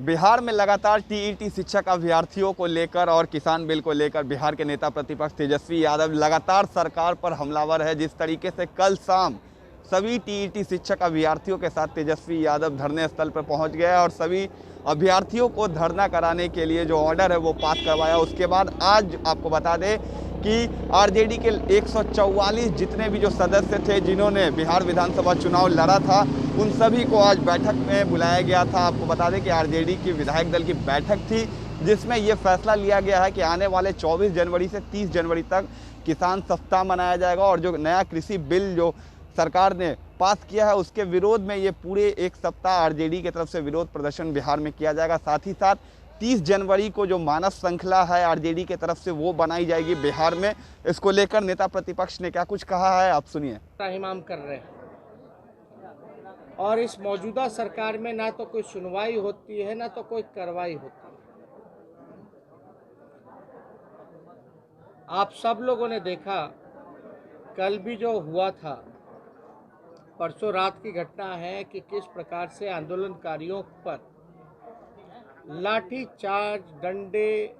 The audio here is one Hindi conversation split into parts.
बिहार में लगातार टीईटी शिक्षक अभ्यर्थियों को लेकर और किसान बिल को लेकर बिहार के नेता प्रतिपक्ष तेजस्वी यादव लगातार सरकार पर हमलावर है। जिस तरीके से कल शाम सभी टीईटी शिक्षक अभ्यर्थियों के साथ तेजस्वी यादव धरने स्थल पर पहुंच गए और सभी अभ्यर्थियों को धरना कराने के लिए जो ऑर्डर है वो पास करवाया। उसके बाद आज आपको बता दें कि आरजेडी के 144 जितने भी जो सदस्य थे जिन्होंने बिहार विधानसभा चुनाव लड़ा था, उन सभी को आज बैठक में बुलाया गया था। आपको बता दें कि आरजेडी की विधायक दल की बैठक थी, जिसमें ये फैसला लिया गया है कि आने वाले 24 जनवरी से 30 जनवरी तक किसान सप्ताह मनाया जाएगा और जो नया कृषि बिल जो सरकार ने पास किया है उसके विरोध में ये पूरे एक सप्ताह आरजेडी की तरफ से विरोध प्रदर्शन बिहार में किया जाएगा। साथ ही साथ 30 जनवरी को जो मानव श्रृंखला है आरजेडी की तरफ से वो बनाई जाएगी बिहार में। इसको लेकर नेता प्रतिपक्ष ने क्या कुछ कहा है, आप सुनिए। ताहिमाम कर रहे हैं और इस मौजूदा सरकार में ना तो कोई सुनवाई होती है ना तो कोई कार्रवाई होती है। आप सब लोगों ने देखा कल भी जो हुआ था, परसों रात की घटना है कि किस प्रकार से आंदोलनकारियों पर लाठी चार्ज, डंडे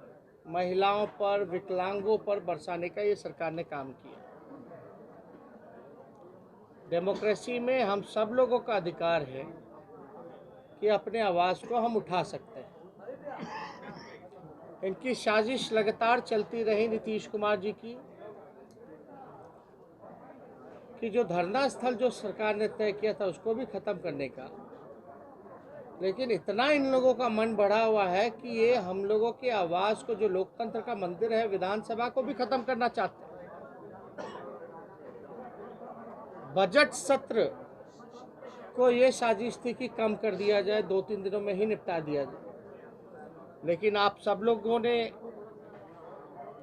महिलाओं पर, विकलांगों पर बरसाने का ये सरकार ने काम किया। डेमोक्रेसी में हम सब लोगों का अधिकार है कि अपने आवाज़ को हम उठा सकते हैं। इनकी साजिश लगातार चलती रही नीतीश कुमार जी की कि जो धरना स्थल जो सरकार ने तय किया था उसको भी ख़त्म करने का, लेकिन इतना इन लोगों का मन बढ़ा हुआ है कि ये हम लोगों की आवाज़ को, जो लोकतंत्र का मंदिर है विधानसभा को भी ख़त्म करना चाहते हैं। बजट सत्र को ये साजिश थी कि कम कर दिया जाए, 2-3 दिनों में ही निपटा दिया जाए, लेकिन आप सब लोगों ने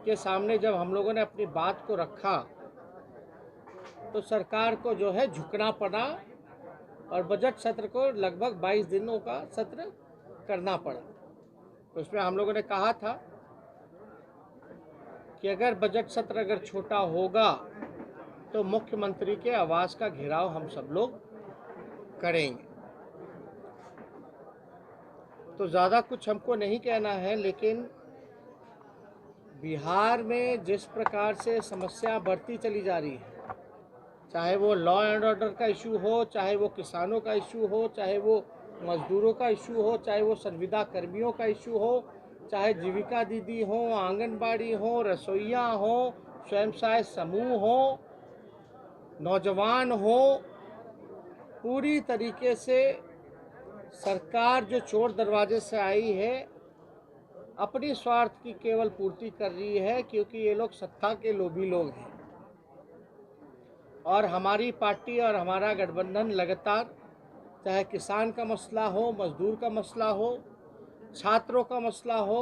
के सामने जब हम लोगों ने अपनी बात को रखा तो सरकार को जो है झुकना पड़ा और बजट सत्र को लगभग 22 दिनों का सत्र करना पड़ा। तो उसमें हम लोगों ने कहा था कि अगर बजट सत्र अगर छोटा होगा तो मुख्यमंत्री के आवास का घेराव हम सब लोग करेंगे। तो ज़्यादा कुछ हमको नहीं कहना है, लेकिन बिहार में जिस प्रकार से समस्या बढ़ती चली जा रही है, चाहे वो लॉ एंड ऑर्डर का इशू हो, चाहे वो किसानों का इशू हो, चाहे वो मजदूरों का इशू हो, चाहे वो संविदा कर्मियों का इशू हो, चाहे जीविका दीदी हो, आंगनबाड़ी हो, रसोइया हो, स्वयं सहायता समूह हो, नौजवान हो, पूरी तरीके से सरकार जो चोर दरवाजे से आई है अपनी स्वार्थ की केवल पूर्ति कर रही है, क्योंकि ये लोग सत्ता के लोभी लोग हैं। और हमारी पार्टी और हमारा गठबंधन लगातार, चाहे किसान का मसला हो, मजदूर का मसला हो, छात्रों का मसला हो,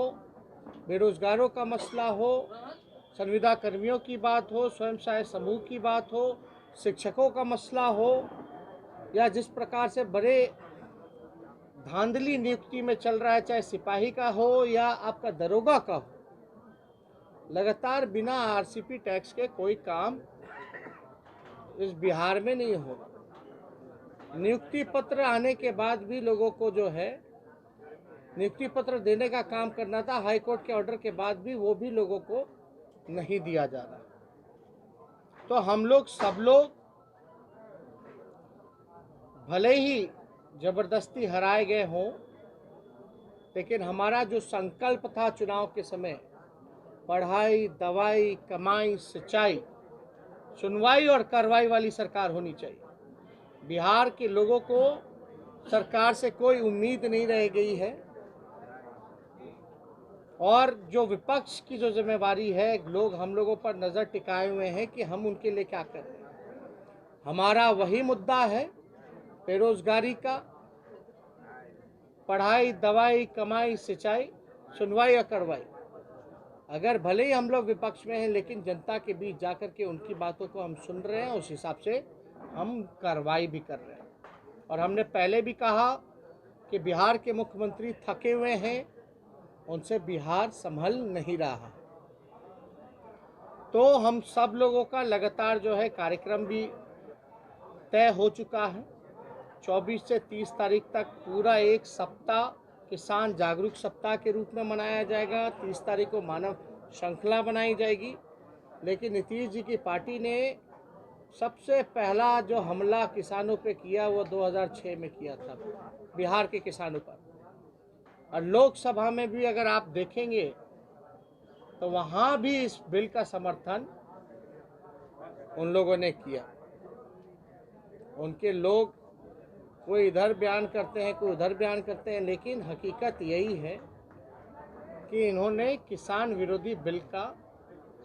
बेरोजगारों का मसला हो, संविदा कर्मियों की बात हो, स्वयं सहायता समूह की बात हो, शिक्षकों का मसला हो, या जिस प्रकार से बड़े धांधली नियुक्ति में चल रहा है, चाहे सिपाही का हो या आपका दरोगा का हो, लगातार बिना आरसीपी टैक्स के कोई काम इस बिहार में नहीं होगा। नियुक्ति पत्र आने के बाद भी लोगों को जो है नियुक्ति पत्र देने का काम करना था, हाई कोर्ट के ऑर्डर के बाद भी वो भी लोगों को नहीं दिया जा रहा। तो हम लोग सब लोग भले ही जबरदस्ती हराए गए हों, लेकिन हमारा जो संकल्प था चुनाव के समय, पढ़ाई, दवाई, कमाई, सिंचाई, सुनवाई और कार्रवाई वाली सरकार होनी चाहिए। बिहार के लोगों को सरकार से कोई उम्मीद नहीं रह गई है और जो विपक्ष की जो जिम्मेवारी है, लोग हम लोगों पर नज़र टिकाए हुए हैं कि हम उनके लिए क्या करें। हमारा वही मुद्दा है बेरोजगारी का, पढ़ाई, दवाई, कमाई, सिंचाई, सुनवाई और कार्रवाई। अगर भले ही हम लोग विपक्ष में हैं, लेकिन जनता के बीच जाकर के उनकी बातों को हम सुन रहे हैं, उस हिसाब से हम कार्रवाई भी कर रहे हैं। और हमने पहले भी कहा कि बिहार के मुख्यमंत्री थके हुए हैं, उनसे बिहार संभल नहीं रहा। तो हम सब लोगों का लगातार जो है कार्यक्रम भी तय हो चुका है। 24 से 30 तारीख तक पूरा एक सप्ताह किसान जागरूक सप्ताह के रूप में मनाया जाएगा। 30 तारीख को मानव श्रृंखला बनाई जाएगी। लेकिन नीतीश जी की पार्टी ने सबसे पहला जो हमला किसानों पे किया वो 2006 में किया था, बिहार के किसानों पर। और लोकसभा में भी अगर आप देखेंगे तो वहाँ भी इस बिल का समर्थन उन लोगों ने किया। उनके लोग कोई इधर बयान करते हैं, कोई उधर बयान करते हैं, लेकिन हकीकत यही है कि इन्होंने किसान विरोधी बिल का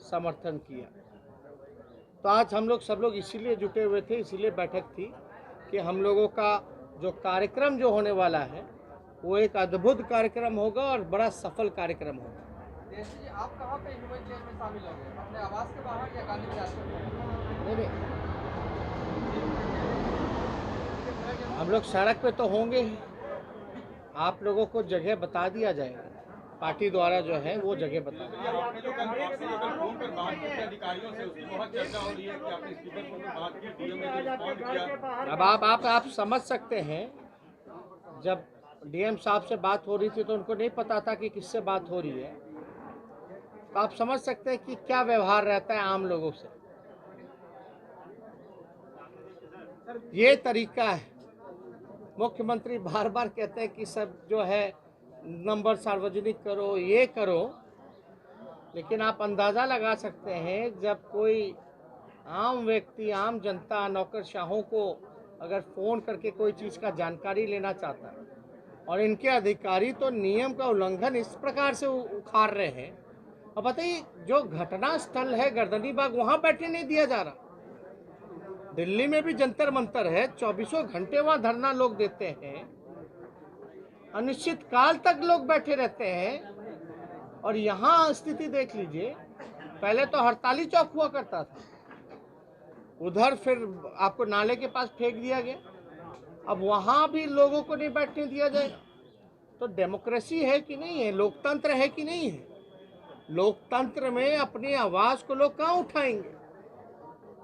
समर्थन किया। तो आज हम लोग सब लोग इसीलिए जुटे हुए थे, इसीलिए बैठक थी कि हम लोगों का जो कार्यक्रम जो होने वाला है वो एक अद्भुत कार्यक्रम होगा और बड़ा सफल कार्यक्रम होगा। जैसे जी आप कहाँ पे ह्यूमन चेयर में शामिल होंगे, अपने आवास के बाहर या गांधी बाजार में? नहीं, हम लोग सड़क पे तो होंगे ही, आप लोगों को जगह बता दिया जाएगा, पार्टी द्वारा जो है वो जगह बता दी। आपने जो कल फोन पर बात की अधिकारियों से, उसकी बहुत चर्चा हो रही है कि आपने स्पीकर पर बात की, डीएम ने रिस्पॉन्ड किया। अब आप समझ सकते हैं, जब डीएम साहब से बात हो रही थी तो उनको नहीं पता था कि किससे बात हो रही है। तो आप समझ सकते हैं कि क्या व्यवहार रहता है आम लोगों से। ये तरीका है। मुख्यमंत्री बार बार कहते हैं कि सब जो है नंबर सार्वजनिक करो, ये करो, लेकिन आप अंदाज़ा लगा सकते हैं जब कोई आम व्यक्ति, आम जनता, नौकरशाहों को अगर फ़ोन करके कोई चीज़ का जानकारी लेना चाहता है और इनके अधिकारी तो नियम का उल्लंघन इस प्रकार से उखाड़ रहे हैं। अब बताइए, जो घटना स्थल है गर्दनी बाग, वहाँ बैठने नहीं दिया जा रहा। दिल्ली में भी जंतर मंतर है, 24 घंटे वहाँ धरना लोग देते हैं, अनिश्चित काल तक लोग बैठे रहते हैं। और यहाँ स्थिति देख लीजिए, पहले तो हड़ताली चौक हुआ करता था, उधर फिर आपको नाले के पास फेंक दिया गया, अब वहाँ भी लोगों को नहीं बैठने दिया जाएगा। तो डेमोक्रेसी है कि नहीं है, लोकतंत्र है कि नहीं है? लोकतंत्र में अपनी आवाज़ को लोग कहाँ उठाएंगे?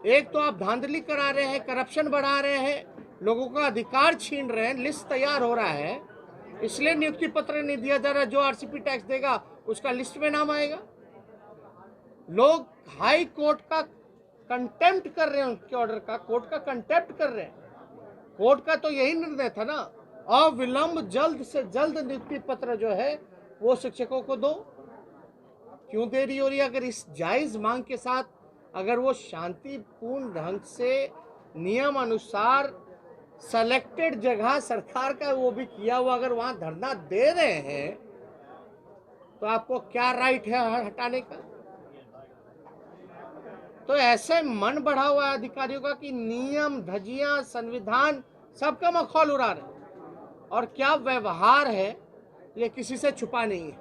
एक तो आप धांधली करा रहे हैं, करप्शन बढ़ा रहे हैं, लोगों का अधिकार छीन रहे हैं, लिस्ट तैयार हो रहा है, इसलिए नियुक्ति पत्र नहीं दिया जा रहा। जो आरसीपी टैक्स देगा उसका लिस्ट में नाम आएगा। लोग हाई कोर्ट का कंटेम्प्ट कर रहे हैं, उनके ऑर्डर का, कोर्ट का कंटेम्प्ट कर रहे हैं। कोर्ट का तो यही निर्णय था ना, अविलंब जल्द से जल्द नियुक्ति पत्र जो है वो शिक्षकों को दो। क्यों देरी हो रही है? अगर इस जायज मांग के साथ अगर वो शांतिपूर्ण ढंग से नियम अनुसार सेलेक्टेड जगह सरकार का वो भी किया हुआ अगर वहां धरना दे रहे हैं तो आपको क्या राइट है हटाने का? तो ऐसे मन बढ़ा हुआ है अधिकारियों का कि नियम, धज्जियां, संविधान सबका मखौल उड़ा रहे हैं। और क्या व्यवहार है ये किसी से छुपा नहीं है।